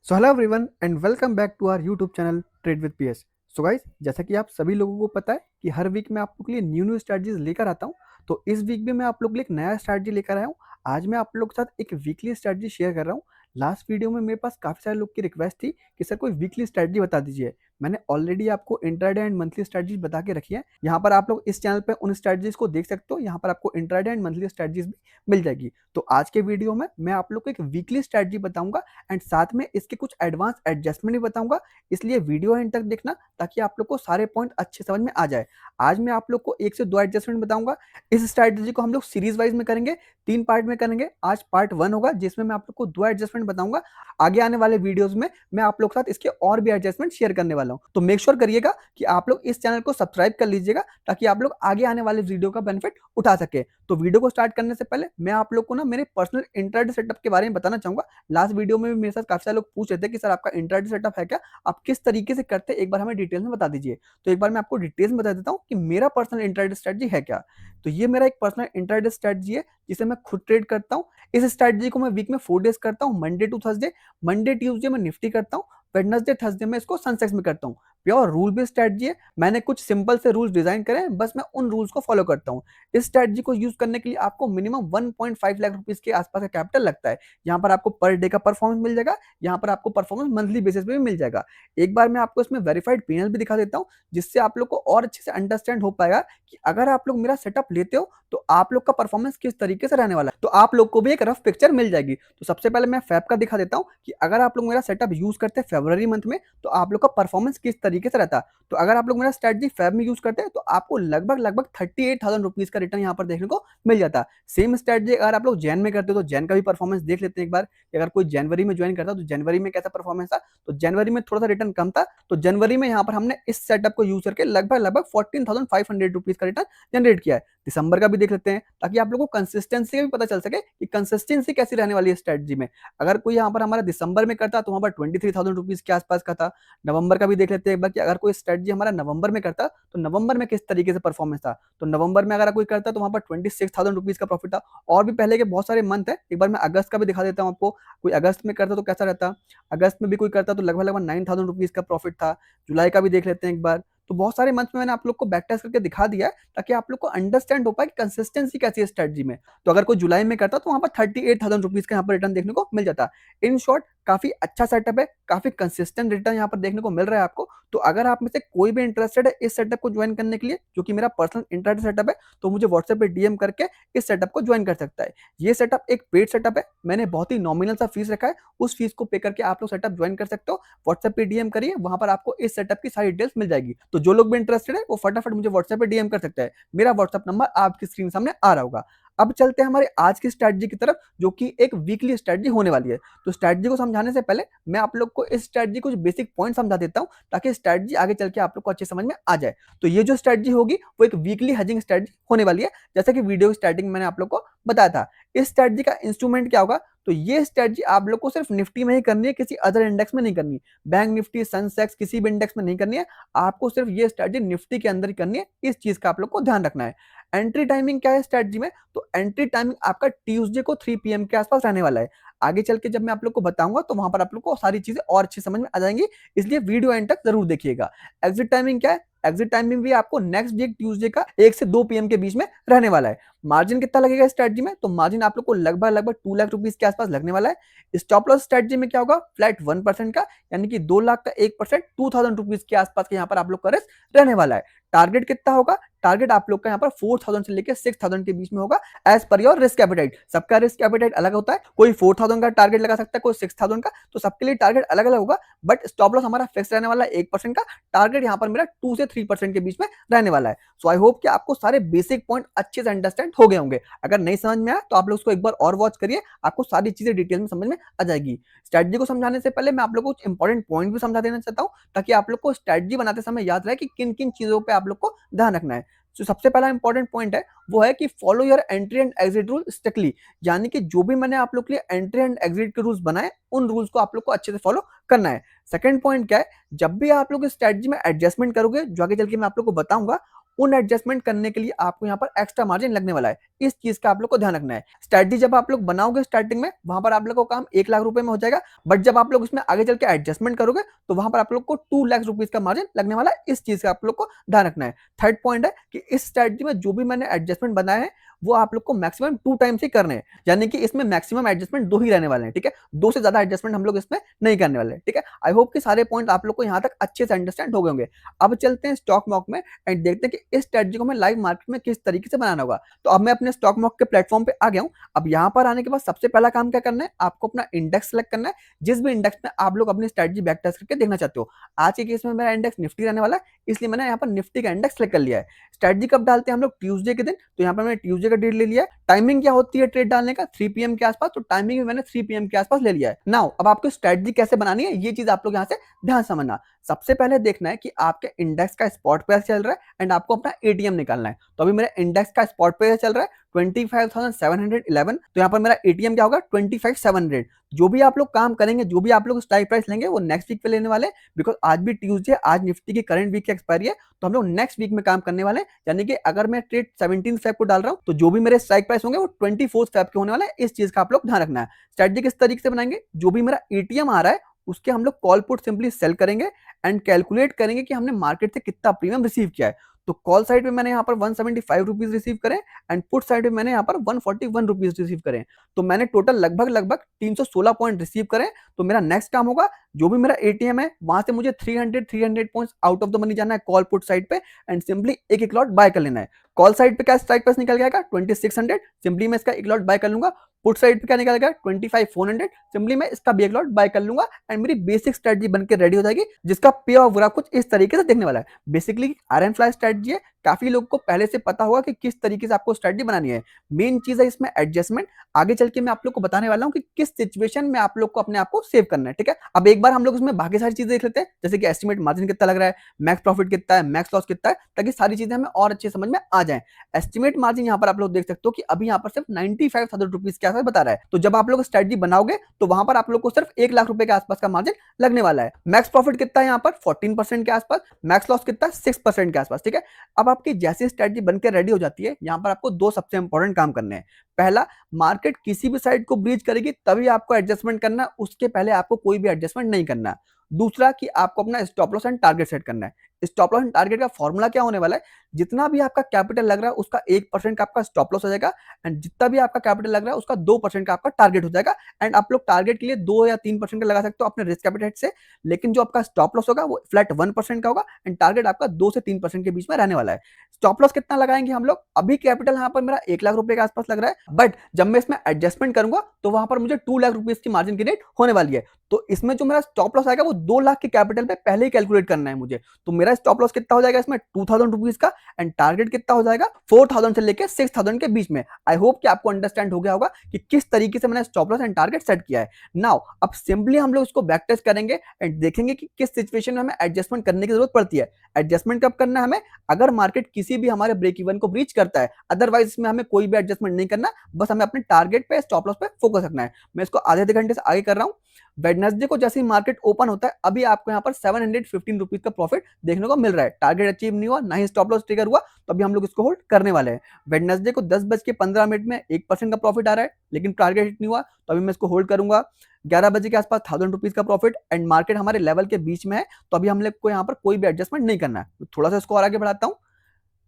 So hello everyone and welcome back to our YouTube channel trade with PS. So guys, जैसा कि आप सभी लोगों को पता है कि हर वीक मैं आप लोग के लिए न्यू स्ट्रैटेजीज लेकर आता हूं। तो इस वीक भी मैं आप लोग के लिए एक नया स्ट्रैटेजी लेकर आया हूं। आज मैं आप लोग के साथ एक वीकली स्ट्रैटेजी शेयर कर रहा हूं। लास्ट वीडियो में मेरे पास काफ़ी सारे लोग की रिक्वेस्ट थी कि सर कोई वीकली स्ट्रैटेजी बता दीजिए। मैंने ऑलरेडी आपको इंट्राडे एंड मंथली स्ट्रैटेजीज बता के रखी है। यहाँ पर आप लोग इस चैनल पर उन स्ट्रैटेजीज को देख सकते हो। यहाँ पर आपको इंट्राडे एंड मंथली स्ट्रैटेजीज भी मिल जाएगी। तो आज के वीडियो में मैं आप लोग को एक वीकली स्ट्रैटेजी बताऊंगा एंड साथ में इसके कुछ एडवांस एडजस्टमेंट भी बताऊंगा। इसलिए वीडियो एंड तक देखना ताकि आप लोग को सारे पॉइंट अच्छे समझ में आ जाए। आज मैं आप लोग को एक से दो एडजस्टमेंट बताऊंगा। इस स्ट्रैटेजी को हम लोग सीरीज वाइज में करेंगे, 3 पार्ट में करेंगे। आज पार्ट 1 होगा जिसमें मैं आप लोग को 2 एडजस्टमेंट बताऊंगा। आगे आने वाले वीडियोस में मैं आप लोग के साथ इसके और भी एडजस्टमेंट शेयर करने वाला हूं। तो मेक श्योर करिएगा कि आप लोग इस चैनल को सब्सक्राइब कर लीजिएगा ताकि आप लोग आगे आने वाले वीडियो का बेनिफिट उठा सके। तो वीडियो को स्टार्ट करने से पहले मैं आप लोग को ना मेरे पर्सनल इंट्राडे सेटअप के बारे में बताना चाहूंगा। लास्ट वीडियो में भी मेरे साथ काफी सारे लोग पूछ रहे थे कि सर आपका इंट्राडे सेटअप है क्या, आप किस तरीके से करते हैं, एक बार हमें डिटेल में बता दीजिए। तो एक बार मैं आपको डिटेल्स में बता देता हूँ कि मेरा पर्सनल इंट्राडे स्ट्रेटजी है क्या। तो ये मेरा एक पर्सनल इंट्राडे स्ट्रेटजी है जिसे मैं खुद ट्रेड करता हूँ। इस स्ट्रेटजी को मैं वीक में 4 डेज करता हूँ, Monday to Thursday. Monday Tuesday में निफ्टी करता हूँ, वेडनेसडे थर्सडे में इसको सनसेक्स में करता हूँ। प्योर रूल बेस्ड स्ट्रेटजी है। मैंने कुछ सिंपल से रूल्स डिजाइन करे हैं, बस मैं उन रूल्स को फॉलो करता हूँ। इस स्ट्रेटजी को यूज करने के लिए आपको मिनिमम 1.5 लाख रुपीज के आसपास का कैपिटल लगता है। यहाँ पर आपको पर डे का परफॉर्मेंस मिल जाएगा। यहाँ पर आपको परफॉर्मेंस मंथली बेसिस पे भी मिल जाएगा। एक बार मैं आपको इसमें वेरीफाइड पीएनएल भी दिखा देता हूँ जिससे आप लोग को और अच्छे से अंडरस्टैंड हो पाएगा कि अगर आप लोग मेरा सेटअप लेते हो तो आप लोग का परफॉर्मेंस किस तरीके से रहने वाला है। तो आप लोग को भी एक रफ पिक्चर मिल जाएगी। तो सबसे पहले मैं फैब का दिखा देता हूँ कि अगर आप लोग मेरा सेटअप यूज करते हैं फरवरी मंथ में तो आप लोग का परफॉर्मेंस किस तरीके से रहता है। तो अगर आप लोग मेरा स्ट्रेटजी फैब में यूज करते हैं तो आपको लगभग 38,000 रुपीज का रिटर्न यहाँ पर देखने को मिल जाता है। सेम स्ट्रेटजी अगर आप लोग जैन में करते हो तो जैन का भी परफॉर्मेंस देख लेते हैं एक बार। अगर कोई जनवरी में ज्वाइन करता तो जनवरी में कैसा परफॉर्मेंस था। तो जनवरी में थोड़ा सा रिटर्न कम था। तो जनवरी में यहाँ पर हमने इस सेटअप को यूज करके लगभग 14,500 रुपीज का रिटर्न जनरेट किया है। दिसंबर का भी देख लेते हैं ताकि आप लोगों को कंसिस्टेंसी का भी पता चल सके कि कंसिस्टेंसी कैसी रहने वाली है स्ट्रेटजी में। अगर कोई यहाँ पर हमारा दिसंबर में करता तो वहां पर 23,000 रुपीज के आसपास का था। नवंबर का भी देख लेते हैं एक बार कि अगर कोई स्ट्रेटजी हमारा नवंबर में करता तो नवंबर में किस तरीके से परफॉर्मेंस था। तो नवंबर में अगर कोई करता तो वहां पर 26,000 रुपीज का प्रॉफिट था। और भी पहले के बहुत सारे मंथ है। एक बार मैं अगस्त का भी दिखा देता हूँ आपको। कोई अगस्त में करता तो कैसा रहता। अगस्त में भी कोई करता तो लगभग 9,000 रुपीज का प्रॉफिट था। जुलाई का भी देख लेते हैं एक बार। तो बहुत सारे मंथ में मैंने आप लोग को बैक टेस्ट करके दिखा दिया है ताकि आप लोग को अंडरस्टैंड हो पाए कि कंसिस्टेंसी कैसी है स्ट्रेटजी में। तो अगर कोई जुलाई में करता तो वहां पर 38,000 रुपीज का यहाँ पर रिटर्न देखने को मिल जाता। इन शॉर्ट काफी अच्छा सेटअप है, काफी कंसिस्टेंट रिटर्न यहाँ पर देखने को मिल रहा है आपको। तो अगर आप में से कोई भी इंटरेस्टेड है इस सेटअप को ज्वाइन करने के लिए जो कि मेरा पर्सनल इंटरेस्ट सेटअप है तो मुझे व्हाट्सएप पे डीएम करके इस सेटअप को ज्वाइन कर सकता है। ये सेटअप एक पेड सेटअप है। मैंने बहुत ही नॉमिनल सा फीस रखा है, उस फीस को पे करके आप लोग सेटअप ज्वाइन कर सकते हो। व्हाट्सएप पे डीएम करिए, वहां पर आपको इस सेटअप की सारी डिटेल्स मिल जाएगी। तो जो लोग भी इंटरेस्टेड है वो फटाफट मुझे व्हाट्सएप पे डीएम कर सकता है। मेरा व्हाट्सएप नंबर आपकी स्क्रीन सामने आ रहा होगा। अब चलते हैं हमारे आज की स्ट्रैटेजी की तरफ जो कि एक वीकली स्ट्रैटेजी होने वाली है। तो स्ट्रैटेजी को समझाने से पहले मैं आप लोग को इस स्ट्रैटेजी कुछ बेसिक पॉइंट समझा देता हूं ताकि स्ट्रैटेजी आगे चल के आप लोग को अच्छे समझ में आ जाए। तो ये जो स्ट्रैटेजी होगी वो एक वीकली हेजिंग स्ट्रैटेजी होने वाली है जैसा कि वीडियो स्टार्टिंग में मैंने आप लोग को बताया था। इस स्ट्रैटेजी का इंस्ट्रूमेंट क्या होगा। तो ये स्ट्रैटेजी आप लोग को सिर्फ निफ्टी में ही करनी है, किसी अदर इंडेक्स में नहीं करनी। बैंक निफ्टी सेंसेक्स किसी भी इंडेक्स में नहीं करनी है। आपको सिर्फ ये स्ट्रैटेजी निफ्टी के अंदर ही करनी है। इस चीज का आप लोग को ध्यान रखना है। एंट्री टाइमिंग क्या है स्ट्रैटेजी में। तो एंट्री टाइमिंग आपका ट्यूसडे को 3 PM के आसपास रहने वाला है। आगे चल के जब मैं आप लोग को बताऊंगा तो वहां पर आप लोग को सारी चीजें और अच्छी समझ में आ जाएंगी, इसलिए वीडियो एंड तक जरूर देखिएगा। एग्जिट टाइमिंग क्या है। एग्जिट टाइमिंग भी आपको नेक्स्ट वीक ट्यूसडे का 1 से 2 PM के बीच में रहने वाला है। मार्जिन कितना लगेगा स्ट्रैटेजी में। तो मार्जिन आप लोग को लगभग 2 लाख रुपीज के आसपास लगने वाला है। स्टॉप लॉस स्ट्रैटेजी में क्या होगा, फ्लैट 1% का, यानी कि 2 लाख का 1%, 2,000 रुपीज के आसपास के यहाँ पर आप लोग का रिस्क रहने वाला है। टारगेट कितना होगा। टारगेट आप लोग का यहाँ पर 4,000 से लेकर 6,000 के बीच में होगा as per your risk appetite. सबका रिस्क एपेटाइट अलग होता है। कोई 4,000 का टारगेट लगा सकता है, कोई 6,000 का। तो सबके लिए टारगेट अलग अलग होगा। बट स्टॉप लॉस हमारा फिक्स रहने वाला है 1% का। टारगेट यहाँ पर मेरा 2 से 3% के बीच में रहने वाला है। सो आई होप कि आपको सारे बेसिक पॉइंट अच्छे से अंडरस्टैंड हो गए होंगे। अगर नहीं समझ में आया तो आप लोग उसको एक बार और वॉच करिए, आपको सारी चीजें डिटेल में समझ में आ जाएगी। स्ट्रैटेजी को समझाने से पहले मैं आप लोग को कुछ इंपॉर्टेंट पॉइंट भी समझा देना चाहता हूँ ताकि आप लोग को स्ट्रैटेजी बनाते समय याद रहे कि किन किन चीजों पर आप लोग को ध्यान रखना है। तो सबसे पहला इंपॉर्टेंट पॉइंट है वो है कि follow your entry and exit rule strictly. यानी कि जो भी मैंने आप लोग के लिए एंट्री एंड एग्जिट के रूल्स बनाए उन रूल्स को आप लोग को अच्छे से फॉलो करना है। सेकंड पॉइंट क्या है, जब भी आप लोग स्ट्रैटेजी में एडजस्टमेंट करोगे जो आगे चल के मैं आप लोग को बताऊंगा उन एडजस्टमेंट करने के लिए आपको यहाँ पर एक्स्ट्रा मार्जिन लगने वाला है। इस चीज का आप लोग को ध्यान रखना है। स्ट्रेटजी जब आप लोग बनाओगे स्टार्टिंग में, वहां पर आप लोग को काम 1 लाख रुपए में हो जाएगा, बट जब आप लोग उसमें आगे चल के एडजस्टमेंट करोगे तो वहां पर आप लोग को 2 लाख रुपीज का मार्जिन लगने वाला है। इस चीज का आप लोग को ध्यान रखना है। थर्ड पॉइंट है कि इस स्ट्रेटजी में जो भी मैंने एडजस्टमेंट बनाए हैं वो आप लोग को मैक्सिमम 2 टाइम्स ही करने हैं, यानी कि इसमें मैक्सिमम एडजस्टमेंट 2 ही रहने वाले हैं, ठीक है। 2 से ज्यादा एडजस्टमेंट हम लोग इसमें नहीं करने वाले, ठीक है। आई होप कि सारे पॉइंट आप लोग को यहाँ तक अच्छे से अंडरस्टैंड हो गए होंगे। अब चलते हैं स्टॉक मॉक में एंड देखते हैं कि इस स्ट्रेटजी को हमें लाइव मार्केट में किस तरीके से बनाना होगा। तो अब मैं अपने स्टॉक मॉक के प्लेटफॉर्म पे आ गया हूँ। अब यहाँ पर आने के बाद सबसे पहला काम क्या करना है, आपको अपना इंडेक्स सेलेक्ट करना है, जिस भी इंडेक्स में आप लोग अपनी स्ट्रेटजी बैक टेस्ट करके देखना चाहते हो। आज के केस में मेरा इंडेक्स निफ्टी रहने वाला है, इसलिए मैंने यहाँ पर निफ्टी का इंडेक्स सेलेक्ट कर लिया है। स्ट्रेटजी कब डालते हैं हम लोग, ट्यूसडे के दिन, तो यहाँ पर मैंने ट्यूसडे का डेट ले लिया है। टाइमिंग क्या होती है ट्रेड डालने का, 3 PM के आसपास, तो टाइमिंग भी मैंने 3 PM के आसपास ले लिया है। नाउ अब आपको स्ट्रेटजी कैसे बनानी है ये चीज आप लोग यहाँ से ध्यान समझना। सबसे पहले देखना है कि आपके इंडेक्स का स्पॉट प्राइस चल रहा है एंड आपको अपना एटीएम निकालना है। तो अभी मेरा इंडेक्स का स्पॉट प्राइस चल रहा है 25,711, तो यहाँ पर मेरा एटीएम क्या होगा 25,700। जो भी आप लोग काम करेंगे, जो भी आप लोग स्ट्राइक प्राइस लेंगे वो नेक्स्ट वीक पे लेने वाले, बिकॉज आज भी ट्यूसडे, आज निफ्टी की करंट वीक की एक्सपायरी है, तो हम लोग नेक्स्ट वीक में काम करने वाले हैं। यानी कि अगर मैं ट्रेड 17 फेब को डाल रहा हूँ तो जो भी मेरे स्ट्राइक प्राइस होंगे वो 24 फेब के होने वाले हैं। इस चीज का आप लोग ध्यान रखना है। स्ट्रेटजी किस तरीके से बनाएंगे, जो भी मेरा एटीएम आ रहा है उसके हम लोग कॉल पुट सिंपली सेल करेंगे एंड कैलकुलेट करेंगे कि हमने मार्केट से कितना प्रीमियम रिसीव किया है। तो कॉल साइड पे मैंने यहाँ पर 175 रुपीज रिसीव करें एंड पुट साइड पे मैंने यहाँ पर 141 रुपीज रिसीव करें, तो मैंने टोटल लगभग 316 पॉइंट रिसीव करें। तो मेरा नेक्स्ट काम होगा, जो भी मेरा एटीएम है वहां से मुझे 300 points out of the money जाना है कॉल पुट साइड पे एंड सिंपली एक एक लॉट बाय कर लेना है। कॉल साइड पे क्या स्ट्राइक प्राइस निकल जाएगा 2600, सिंपली मैं इसका एक लॉट बाय कर लूंगा। पुट साइड पे क्या निकलेगा 25,400, सिंपली मैं इसका भी एक लॉट बाय कर लूंगा एंड मेरी बेसिक स्ट्रेटजी बनकर रेडी हो जाएगी, जिसका पे ऑफ ग्राफ कुछ इस तरीके से देखने वाला है। बेसिकली आयरन फ्लाई स्ट्रेटजी है, काफी लोगों को पहले से पता होगा कि किस तरीके से आपको स्ट्रेटजी बनानी है। मेन चीज है इसमें एडजस्टमेंट। आगे चल के मैं आप लोग को बताने वाला हूं कि किस सिचुएशन में आप लोग को अपने आप को सेव करना है, ठीक है। अब एक बार हम लोग इसमें बाकी सारी चीजें देख लेते हैं, जैसे कि एस्टिमेट मार्जिन कितना लग रहा है, मैक्स प्रॉफिट कितना है, मैक्स लॉस कितना है, ताकि सारी चीजें हमें और अच्छे समझ में आ जाए। एस्टिमेट मार्जिन यहाँ पर आप लोग देख सकते हो कि अभी यहाँ पर सिर्फ 95,000 रुपीज के आसपास बता रहा है। तो जब आप लोग स्ट्रेटजी बनाओगे तो वहां पर आप लोग को सिर्फ 1 लाख रुपए के आसपास का मार्जिन लगने वाला है। मैक्स प्रॉफिट कितना है यहाँ पर 14% के आसपास, मैक्स लॉस कितना है 6% के आसपास, ठीक है। अब आपकी जैसी स्ट्रेटजी बनकर रेडी हो जाती है, यहाँ पर आपको दो सबसे इंपॉर्टेंट काम करने हैं। पहला, मार्केट किसी भी साइड को ब्रीच करेगी तभी आपको एडजस्टमेंट करना, उसके पहले आपको कोई भी एडजस्टमेंट नहीं करना। दूसरा कि आपको अपना stop loss and target set करना है। स्टॉप लॉस एंड टारगेट का फॉर्मूला क्या होने वाला है, जितना भी आपका कैपिटल लग रहा है उसका 1% का आपका स्टॉप लॉस हो जाएगा एंड जितना भी आपका कैपिटल लग रहा है उसका 2% का आपका टारगेट हो जाएगा। एंड आप लोग टारगेट के लिए 2 या 3% का लगा सकते हो अपने रिस्क कैपिटल से, लेकिन जो आपका स्टॉप लॉस होगा वो फ्लैट 1% का होगा एंड टारगेट आपका 2 से 3% के बीच में रहने वाला है। स्टॉप लॉस कितना लगाएंगे हम लोग, अभी कैपिटल यहाँ पर मेरा 1 लाख रुपए के आसपास लग रहा है, बट जब मैं इसमें एडजस्टमेंट करूंगा तो वहां पर मुझे 2 लाख रुपीज की मार्जिन की रेट होने वाली है। तो इसमें जो मेरा स्टॉप लॉस आएगा वो 2 लाख के कैपिटल पे पहले ही कैलकुलेट करना है मुझे। तो मेरा स्टॉप लॉस कितना हो जाएगा इसमें 2,000 रुपीज का एंड टारगेट कितना हो जाएगा 4,000 से लेकर 6,000 के बीच में। आई होप कि आपको अंडरस्टैंड हो गया होगा कि किस तरीके से मैंने stop loss and target set किया है। नाउ अब सिंपली हम लोग इसको बैक टेस्ट करेंगे एंड देखेंगे कि किस सिचुएशन में हमें एडजस्टमेंट करने की जरूरत पड़ती है। एडजस्टमेंट कब करना है हमें, अगर मार्केट किसी भी हमारे ब्रेक इवन को ब्रीच करता है, अदरवाइज इसमें हमें कोई भी एडजस्टमेंट नहीं करना, बस हमें अपने टारगेट पे स्टॉप लॉस पे फोकस रखना है। मैं इसको आधे घंटे से आगे कर रहा हूँ। वेडनेसडे को जैसे ही मार्केट ओपन होता है, अभी आपको यहाँ पर 715 रुपीज का प्रॉफिट देखने को मिल रहा है। टारगेट अचीव नहीं हुआ, ना ही स्टॉप लॉस ट्रिगर हुआ, तो अभी हम लोग इसको होल्ड करने वाले हैं। वेडनेसडे को 10:15 में 1% का प्रॉफिट आ रहा है, लेकिन टारगेट हिट नहीं हुआ, तो अभी मैं इसको होल्ड करूंगा। 11 बजे के आसपास 1,000 रुपीज का प्रॉफिट एंड मार्केट हमारे लेवल के बीच में है, तो अभी हम लोग को यहाँ पर कोई भी एडजस्टमेंट नहीं करना है। तो थोड़ा सा इसको और आगे बढ़ाता हूँ।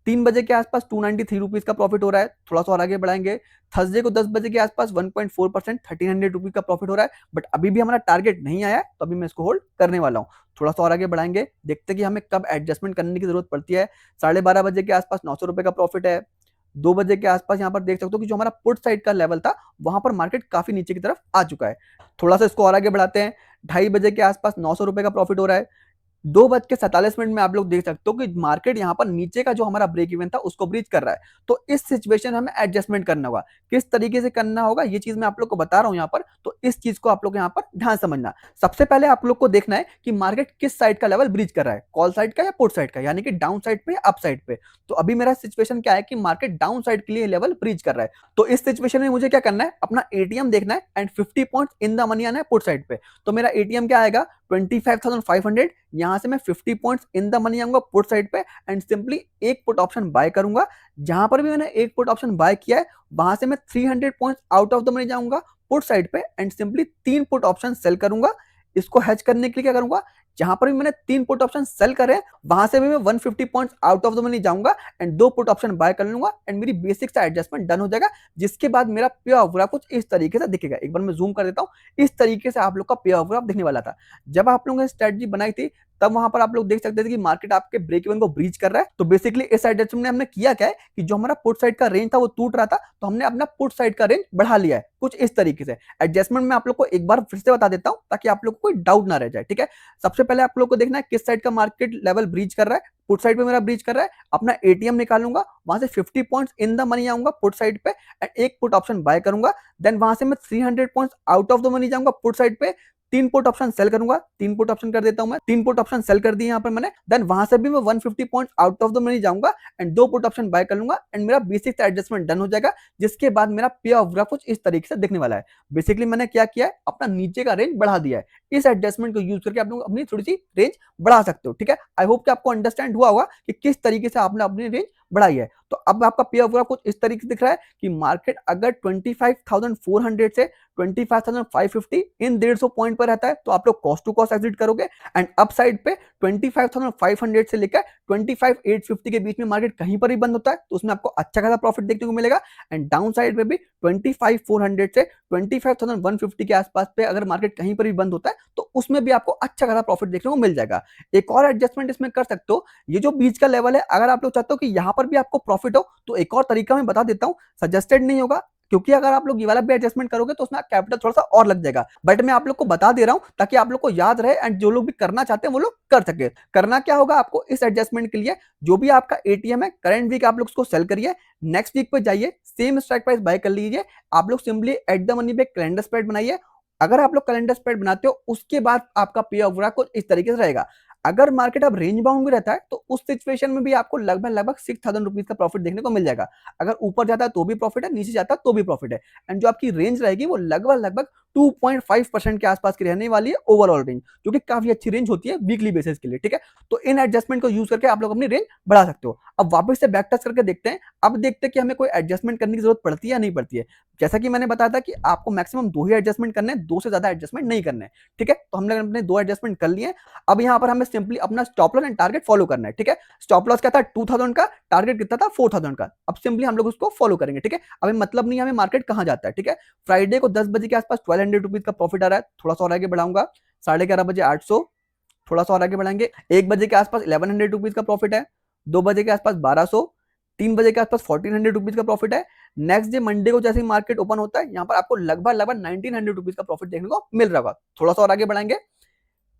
3 बजे के आसपास 293 रुपीज का प्रॉफिट हो रहा है, थोड़ा सा और आगे बढ़ाएंगे। थर्सडे को 10 बजे के आसपास 1.4% 1300 रुपीज का प्रॉफिट हो रहा है, बट अभी भी हमारा टारगेट नहीं आया है, तो अभी मैं इसको होल्ड करने वाला हूँ। थोड़ा सा और आगे बढ़ाएंगे, देखते हैं कि हमें कब एडजस्टमेंट करने की जरूरत पड़ती है। 12:30 बजे के आसपास 900 रुपए का प्रॉफिट है। 2 बजे के आसपास यहाँ पर देख सकते हो कि जो हमारा पुट साइड का लेवल था वहां पर मार्केट काफी नीचे की तरफ आ चुका है। थोड़ा सा इसको और आगे बढ़ाते हैं। 2:30 बजे के आसपास 900 रुपए का प्रॉफिट हो रहा है। 2:47 में आप लोग देख सकते हो कि मार्केट यहाँ पर नीचे का जो हमारा ब्रेक इवन था उसको ब्रीच कर रहा है। तो इस सिचुएशन में हमें एडजस्टमेंट करना होगा। किस तरीके से करना होगा ये चीज मैं आप लोग को बता रहा हूं यहाँ पर, तो इस चीज को आप लोग यहाँ पर ध्यान समझना। सबसे पहले आप लोग को देखना है कि मार्केट किस साइड का लेवल ब्रीच कर रहा है, कॉल साइड का या पुट साइड का, यानी कि डाउन साइड पे या अप साइड पे। तो अभी मेरा सिचुएशन क्या है कि मार्केट डाउन साइड के लिए लेवल ब्रीच कर रहा है। तो इस सिचुएशन में मुझे क्या करना है, अपना एटीएम देखना है and 50 point in the money आना है पुट साइड पे। तो मेरा एटीएम क्या आएगा 25,500, यहाँ से मैं 50 पॉइंट्स इन द मनी आऊंगा पुट साइड पे एंड सिंपली एक पुट ऑप्शन बाय करूंगा। जहां पर भी मैंने एक पुट ऑप्शन बाय किया है वहां से मैं 300 points out of the money जाऊंगा पुट साइड पे and simply 3 put option sell करूंगा। इसको हेज करने के लिए क्या करूंगा, जहां पर भी मैंने 3 पुट ऑप्शन सेल करे वहां से भी मैं 150 points out of the money जाऊंगा एंड 2 पुट ऑप्शन बाय कर लूंगा एंड मेरी बेसिक सा एडजस्टमेंट डन हो जाएगा। जिसके बाद मेरा पे ऑफ ग्राफ कुछ इस तरीके से दिखेगा। एक बार मैं जूम कर देता हूं, इस तरीके से आप लोग का पे ऑफ ग्राफ दिखने वाला था। जब आप लोगों ने स्ट्रेटजी बनाई थी तब वहां पर आप लोग देख सकते थे कि मार्केट आपके ब्रेक इवन को ब्रीच कर रहा है। तो बेसिकली इस एडजस्टमेंट में हमने किया क्या है कि जो हमारा पुट साइड का रेंज था वो टूट रहा था, तो हमने अपना पुट साइड का रेंज बढ़ा लिया है कुछ इस तरीके से। एडजस्टमेंट में आप लोग को एक बार फिर से बता देता हूं ताकि आप लोग को कोई डाउट ना रह जाए, ठीक है। सबसे पहले आप लोग को देखना है किस साइड का मार्केट लेवल ब्रीच कर रहा है। पुट साइड पे मेरा ब्रीच कर रहा है, अपना एटीएम निकालूंगा, वहां से 50 पॉइंट्स इन द मनी आऊंगा पुट साइड पे एंड एक पुट ऑप्शन बाय करूंगा। देन वहां से मैं 300 points out of the money जाऊंगा पुट साइड पे, 3 पुट ऑप्शन सेल करूंगा। 3 पुट ऑप्शन कर देता हूं मैं, 3 पुट ऑप्शन सेल कर दिए यहां पर मैंने। देन वहां से भी मैं 150 points out of the money जाऊंगा एंड 2 पुट ऑप्शन बाय कर लूंगा एंड मेरा बेसिक एडजस्टमेंट डन हो जाएगा। जिसके बाद मेरा पे ऑफ ग्राफ कुछ इस तरीके से दिखने वाला है। बेसिकली मैंने क्या किया है, अपना नीचे का रेंज बढ़ा दिया है। इस एडजस्टमेंट को यूज करके आप लोग अपनी थोड़ी सी रेंज बढ़ा सकते हो, ठीक है। आई होप कि आपको अंडरस्टैंड हुआ होगा कि किस तरीके से आपने अपनी रेंज बढ़ाई है। तो अब आपका पे ऑफ ग्राफ कुछ इस तरीके से दिख रहा है कि मार्केट अगर 25,400 से 25,550 इन 150 पॉइंट पर रहता है तो आप लोग कॉस्ट टू कॉस्ट एग्जिट करोगे एंड अप साइड पे 25,500 से लेकर 25,850 के बीच में मार्केट कहीं पर भी बंद होता है तो उसमें आपको अच्छा खासा प्रॉफिट देखने को मिलेगा। एंड डाउन साइड पे भी 25,400 से 25,150 के आसपास पे अगर मार्केट कहीं पर भी बंद होता है तो उसमें भी आपको अच्छा खासा प्रॉफिट देखने को मिल जाएगा। एक और एडजस्टमेंट इसमें कर सकते हो, ये जो बीच का लेवल है अगर आप लोग चाहते हो कि यहाँ पर भी आपको प्रॉफिट हो तो एक और तरीका मैं बता देता हूँ, सजेस्टेड नहीं होगा क्योंकि अगर आप लोग ये वाला भी एडजस्टमेंट करोगे तो उसमें कैपिटल थोड़ा सा और लग जाएगा। बट मैं आप लोग को बता दे रहा हूं ताकि आप लोग को याद रहे एंड जो लोग भी करना चाहते हैं वो लोग कर सके। करना क्या होगा आपको इस एडजस्टमेंट के लिए, जो भी आपका एटीएम है करंट वीक आप लोग उसको सेल करिए, नेक्स्ट वीक पे जाइए, सेम स्ट्राइक प्राइस बाय कर लीजिए। आप लोग सिंपली एट द मनी पे कैलेंडर स्प्रेड बनाइए। अगर आप लोग कैलेंडर स्प्रेड बनाते हो उसके बाद आपका पे ऑफ ग्राफ कुछ इस तरीके से रहेगा। अगर मार्केट अब रेंज बाउंड में रहता है तो उस सिचुएशन में भी आपको लगभग 6,000 रुपीज का प्रॉफिट देखने को मिल जाएगा। अगर ऊपर जाता है तो भी प्रॉफिट है, नीचे जाता है तो भी प्रॉफिट है। एंड जो आपकी रेंज रहेगी वो लगभग 2.5% के आसपास की रहने वाली है ओवरऑल रेंज, जो कि काफी अच्छी रेंज होती है वीकली बेसिस के लिए, ठीक है। तो इन एडजस्टमेंट को यूज करके आप लोग अपनी रेंज बढ़ा सकते हो। अब वापस से बैक टेस्ट करके देखते हैं, अब देखते हैं कि हमें कोई एडजस्टमेंट करने की जरूरत पड़ती है या नहीं पड़ती है। जैसा कि मैंने बताया था कि आपको मैक्सिमम 2 ही एडजस्टमेंट करने हैं, 2 से ज्यादा एडजस्टमेंट नहीं करने हैं, ठीक है। तो हमने अपने 2 एडजस्टमेंट कर लिए। अब यहाँ पर हमें सिंपली अपना stop loss and target follow करना है, ठीक है। स्टॉप लॉस क्या था 2,000 का, टारगेट कितना था 4,000 का। अब सिंपली हम लोग उसको फॉलो करेंगे, ठीक है। अभी मतलब नहीं हमें मार्केट कहां जाता है, ठीक है। फ्राइडे को 10 बजे के आसपास 1200 रुपीज का प्रॉफिट आ रहा है, थोड़ा सा और आगे बढ़ाऊंगा। 11:30 बजे 800, थोड़ा सा और आगे बढ़ाएंगे। 1 बजे के आसपास 1100 रुपीज का प्रॉफिट है। 2 बजे के आसपास 1200, 3 बजे के आसपास 1400 रुपीज का प्रॉफिट है। नेक्स्ट डे मंडे को जैसे ही मार्केट ओपन होता है यहाँ पर आपको लगभग 1900 रुपीज का प्रॉफिट देखने को मिल रहा होगा। थोड़ा सा और आगे बढ़ाएंगे।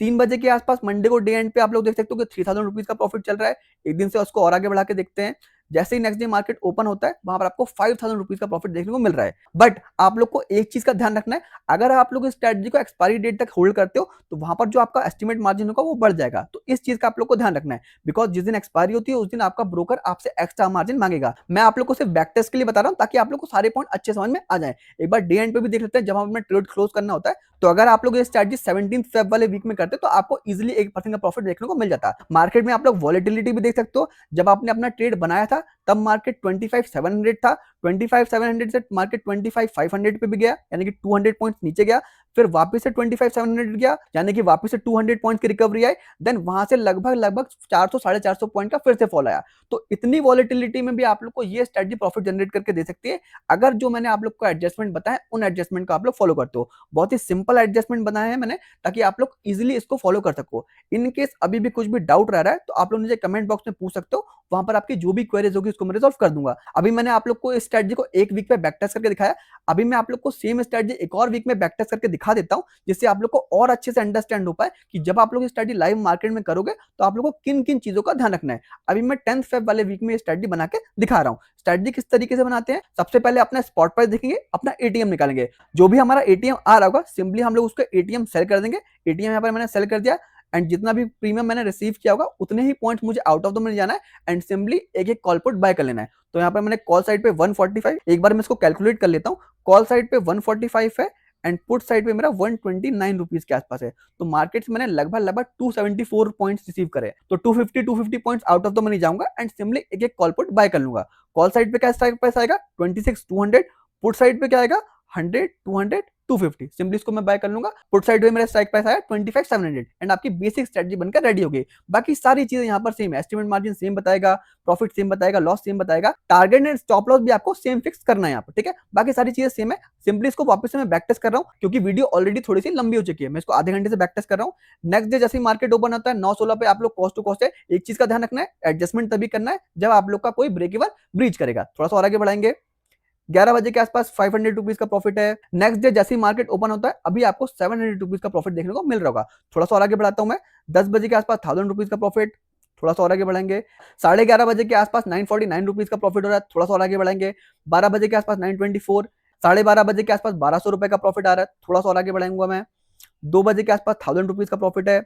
3 बजे के आसपास मंडे को डे एंड पे आप लोग देख सकते हो कि 3,000 रुपीज का प्रॉफिट चल रहा है। एक दिन से उसको और आगे बढ़ा के देखते हैं। जैसे ही नेक्स्ट डे मार्केट ओपन होता है वहां पर आपको 5,000 रुपीज का प्रॉफिट देखने को मिल रहा है। बट आप लोग को एक चीज का ध्यान रखना है, अगर आप लोग इस स्ट्रेटजी को एक्सपायरी डेट तक होल्ड करते हो तो वहां पर जो आपका एस्टिमेट मार्जिन होगा वो बढ़ जाएगा। तो इस चीज का आप लोग को ध्यान रखना है, बिकॉज जिस दिन एक्सपायरी होती है उस दिन आपका ब्रोकर आपसे एक्स्ट्रा मार्जिन मांगेगा। मैं आप लोग को सिर्फ बैक टेस्ट के लिए बता रहा हूँ ताकि आप लोग को सारे पॉइंट अच्छे समझ में आ जाए। एक बार डे एंड पे भी देख लेते हैं जब हमें ट्रेड क्लोज करना होता है। तो अगर आप लोग ये स्ट्रेटजी 17 फेब वाले वीक में करते तो आपको इजीली 1% का प्रॉफिट देखने को मिल जाता। मार्केट में आप लोग वॉलेटिलिटी भी देख सकते हो। जब आपने अपना ट्रेड बनाया था तब मार्केट 25,700 था, 25,700 से मार्केट 25,500 पे भी गया, यानी कि 200 पॉइंट्स नीचे गया। फिर वापस से 25,700 गया, यानी कि वापस से 200 पॉइंट्स की रिकवरी आई। देन वहां से लगभग 400 450 पॉइंट का फिर से फॉल आया। तो इतनी वॉलेटिलिटी में भी आप लोग को ये स्ट्रेटजी प्रॉफिट जनरेट करके दे सकती है अगर जो मैंने आप लोग को एडजस्टमेंट बताया उन एडजस्टमेंट को आप लोग फॉलो करते हो। बहुत ही सिंपल एडजस्टमेंट बनाया है मैंने ताकि आप लोग इजिली इसको फॉलो कर सको। इन केस अभी भी कुछ भी डाउट रह रहा है तो आप लोग मुझे कमेंट बॉक्स में पूछ सकते हो, वहां पर आपकी जो भी क्वेरीज होगी उसको मैं रिजॉल्व कर दूंगा। अभी मैंने आप लोग को इस स्ट्रेटजी को एक वीक पे बैक टेस्ट करके दिखाया। अभी मैं आप लोग को सेम स्ट्रेटजी एक और वीक में बैक टेस्ट करके दिखा देता हूं, जिससे आप लोग को और अच्छे से अंडरस्टैंड हो पाए कि जब आप लोग स्ट्रेटजी लाइव मार्केट में करोगे तो आप लोग को किन किन चीजों का ध्यान रखना है। अभी मैं 10th फेब वाले वीक में स्ट्रेटजी बना के दिखा रहा हूँ। स्ट्रेटजी किस तरीके से बनाते हैं, सबसे पहले अपना स्पॉट प्राइस देखेंगे, अपना एटीएम निकालेंगे। जो भी हमारा एटीएम आ रहा होगा सिंपली हम लोग उसको एटीएम सेल कर देंगे। एटीएम यहाँ पर मैंने सेल कर दिया एंड जितना भी प्रीमियम मैंने रिसीव किया होगा उतने ही पॉइंट्स मुझे आउट ऑफ द मनी जाना है एंड सिंपली एक एक कॉल पुट बाय कर लेना है। तो यहाँ पर मैंने कॉल साइड पे 145, एक बार मैं इसको कैलकुलेट कर लेता हूँ। कॉल साइड पे 145 है एंड पुट साइड पे मेरा 129 रुपीज के आसपास है। तो मार्केट से मैंने लगभग 274 पॉइंट्स रिसीव करे। तो 250 points out of the money जाऊंगा एंड सिंपली एक एक कॉल पुट बाय कर लूंगा। कॉल साइड पे क्या स्ट्राइक प्राइस आएगा 26,200, पुट साइड पे क्या आएगा 100, 200, 250। सिंपली इसको मैं बाय कर लूंगा। पुट साइड में मेरा स्ट्राइक प्राइस आया 25,700 एंड आपकी बेसिक स्ट्रेटजी बनकर रेडी हो गई। बाकी सारी चीजें यहाँ पर सेम है, एस्टिमेट मार्जिन सेम बताएगा, प्रॉफिट सेम बताएगा, लॉस सेम बताएगा, टारगेट एंड स्टॉप लॉस भी आपको सेम फिक्स करना है यहाँ पर, ठीक है। बाकी सारी चीजें सेम है। सिंपली इसको वापस से मैं बैक टेस्ट कर रहा हूँ क्योंकि वीडियो ऑलरेडी थोड़ी सी लंबी हो चुकी है। मैं इसको आधे घंटे से बैक टेस्ट कर रहा हूँ। नेक्स्ट डे जैसे ही मार्केट ओपन होता है 9:16 पे आप लोग कॉस्ट टू कॉस्ट है। एक चीज का ध्यान रखना है, एडजस्टमेंट तभी करना है जब आप लोग का कोई ब्रेक इवन ब्रीच करेगा। थोड़ा सा और आगे बढ़ाएंगे, 11 बजे के आसपास 500 रुपीज का प्रॉफिट है। नेक्स्ट डे जैसे ही मार्केट ओपन होता है अभी आपको 700 रुपीज का प्रॉफिट देखने को मिल रहा होगा। थोड़ा सा और आगे बढ़ाता हूं मैं, 10 बजे के आसपास 1000 रुपीज का प्रॉफिट। थोड़ा सा और आगे बढ़ाएंगे, 11:30 बजे के आसपास 949 रुपीज का प्रॉफिट हो रहा है। थोड़ा सा और आगे बढ़ाएंगे, 12 बजे के आसपास 924, 12:30 बजे के आसपास 1200 रुपए का प्रॉफिट आ रहा है। थोड़ा सा और आगे बढ़ाऊंगा मैं, 2 बजे के आसपास 1000 रुपीज का प्रॉफिट है।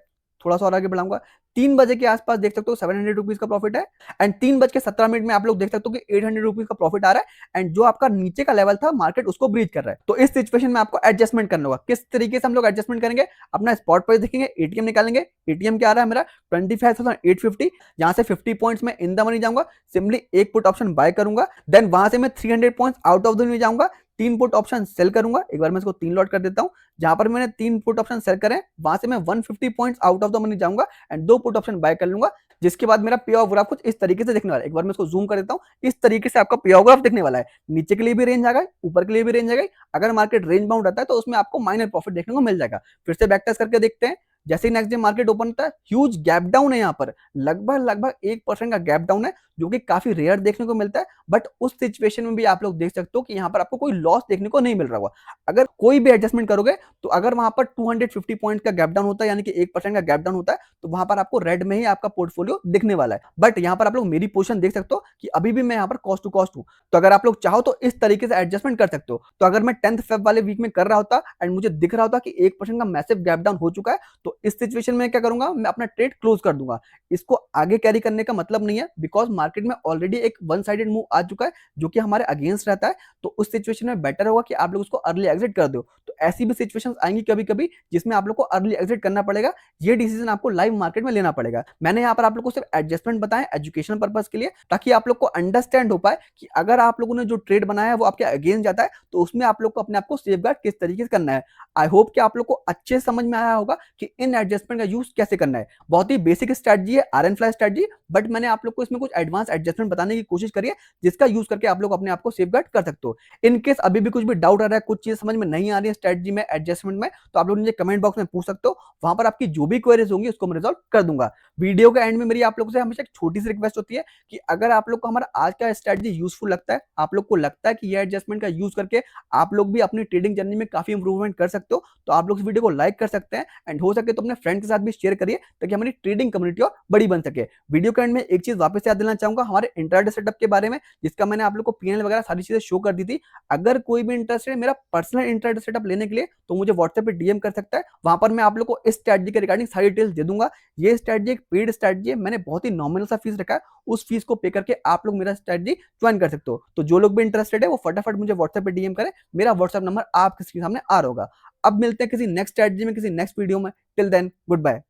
थोड़ा सा और आगे बढ़ाऊंगा, 3 बजे के आसपास देख सकते हो 700 रुपीज का प्रॉफिट है। एंड 3:17 में आप लोग देख सकते हो कि 800 रुपीज का प्रॉफिट आ रहा है एंड जो आपका नीचे का लेवल था मार्केट उसको ब्रीच कर रहा है। तो इस सिचुएशन में आपको एडजस्टमेंट करना होगा। किस तरीके से हम लोग एडजस्टमेंट करेंगे, अपना स्पॉट प्राइस देखेंगे, एटीएम निकालेंगे। एटीएम क्या आ रहा है मेरा 25,850, यहां से 50 पॉइंट्स में इन द मनी जाऊंगा, सिंपली एक पुट ऑप्शन बाय करूंगा। देन वहां से मैं 300 points out of the money जाऊंगा, 3 पुट ऑप्शन सेल करूंगा। एक बार मैं इसको 3 लॉट कर देता हूं। जहां पर मैंने 3 पुट ऑप्शन सेल करे वहां से मैं 150 points out of the money जाऊंगा एंड 2 पुट ऑप्शन बाय कर लूंगा, जिसके बाद मेरा पे ऑफ ग्राफ कुछ इस तरीके से दिखने वाला है। एक बार मैं इसको जूम कर देता हूं, इस तरीके से आपका पे ऑफ ग्राफ दिखने वाला है। नीचे के लिए भी रेंज आ गई, ऊपर के लिए भी रेंज आ गई। अगर मार्केट रेंज बाउंड रहता है तो उसमें आपको माइनर प्रॉफिट देखने को मिल जाएगा। फिर से बैक टेस्ट करके देखते हैं। जैसे ही नेक्स्ट डे मार्केट ओपन होता है ह्यूज गैप डाउन है, यहाँ पर लगभग 1% का गैप डाउन है जो कि काफी रेयर देखने को मिलता है। बट उस सिचुएशन में भी आप लोग देख सकते हो कि यहाँ पर आपको कोई लॉस देखने को नहीं मिल रहा होगा। अगर कोई भी एडजस्टमेंट करोगे तो अगर वहां पर 250 पॉइंट का गैप डाउन होता है यानी कि 1% का गैप डाउन होता है तो वहां पर आपको रेड में ही आपका पोर्टफोलियो दिखने वाला है। बट यहाँ पर आप लोग मेरी पोजीशन देख सकते हो कि अभी भी मैं यहाँ पर कॉस्ट टू कॉस्ट हूँ। तो अगर आप लोग चाहो तो इस तरीके से एडजस्टमेंट कर सकते हो। तो अगर मैं 10th फेब वाले वीक में कर रहा होता एंड मुझे दिख रहा होता कि 1% का मैसिव गैप डाउन हो चुका है तो इस सिचुएशन में क्या करूंगा, मैं अपना ट्रेड क्लोज कर दूंगा। इसको आगे कैरी करने का मतलब नहीं है बिकॉज मार्केट में ऑलरेडी एक वन साइडेड मूव आ चुका है जो कि हमारे अगेंस्ट रहता है। तो उस सिचुएशन में बेटर होगा कि आप लोग उसको अर्ली एग्जिट कर दो। तो ऐसी भी सिचुएशंस आएंगी कभी कभी जिसमें आप लोग को अर्ली एग्जिट करना पड़ेगा। ये डिसीजन आपको लाइव मार्केट में लेना पड़ेगा। मैंने यहाँ पर आप लोग को सिर्फ एडजस्टमेंट बताया एजुकेशन पर्पज के लिए, ताकि आप लोग को अंडरस्टैंड हो पाए कि अगर आप लोगों ने जो ट्रेड बनाया है वो आपके अगेंस्ट जाता है तो उसमें आप लोग को अपने आप को सेफगार्ड किस तरीके से करना है। आई होप कि आप लोग को अच्छे समझ में आया होगा कि इन एडजस्टमेंट का यूज कैसे करना है। बहुत ही बेसिक स्ट्रेटजी है iron fly strategy, but मैंने आप लोग को इसमें कुछ एडवांस एडजस्टमेंट बताने की कोशिश करी है जिसका यूज करके आप लोग अपने आप को सेफगार्ड कर सकते हो। इन केस अभी भी कुछ भी डाउट आ रहा है, कुछ चीज समझ में नहीं आ रही है स्ट्रेटजी में, एडजस्टमेंट में, तो आप लोग मुझे कमेंट बॉक्स में पूछ सकते हो। वहां पर आपकी जो भी क्वेरीज होंगी उसको मैं रिजॉल्व कर दूंगा। वीडियो के एंड में मेरी आप लोगों से हमेशा एक छोटी सी रिक्वेस्ट होती है कि अगर आप लोग को हमारा आज का स्ट्रेटजी यूजफुल लगता है, आप लोग को लगता है कि ये एडजस्टमेंट का यूज करके आप लोग भी अपनी ट्रेडिंग जर्नी में काफी इंप्रूवमेंट कर सकते हो, तो आप लोग इस वीडियो को लाइक कर सकते हैं एंड हो सके तो अपने फ्रेंड के साथ भी शेयर करिए ताकि हमारी ट्रेडिंग कम्युनिटी और बड़ी बन सके। वीडियो के एंड में एक चीज वापस याद दिलाना चाहूंगा हमारे इंट्राडे सेटअप के बारे में, जिसका मैंने आप लोग को पीएनएल वगैरह सारी चीजें शो कर दी थी। अगर कोई भी इंटरेस्टेड है मेरा पर्सनल इंट्राडे सेटअप लेने के लिए तो मुझे व्हाट्सएप पे डीएम कर सकता है। वहां पर मैं आप लोग को इस स्ट्रेटजी के रिगार्डिंग सारी डिटेल्स दे दूंगा। ये स्ट्रेटजी एक पेड स्ट्रेटजी है, मैंने बहुत ही नॉमिनल सा फीस रखा है, उस फीस को पे करके आप लोग मेरा स्ट्रेटजी ज्वाइन कर सकते हो। तो जो लोग भी इंटरेस्टेड है वो फटाफट मुझे व्हाट्सएप पे डीएम करें, मेरा व्हाट्सएप नंबर आपके सामने आ रहा होगा। अब मिलते हैं किसी नेक्स्ट स्ट्रेटजी में, किसी नेक्स्ट वीडियो में। Till then good bye.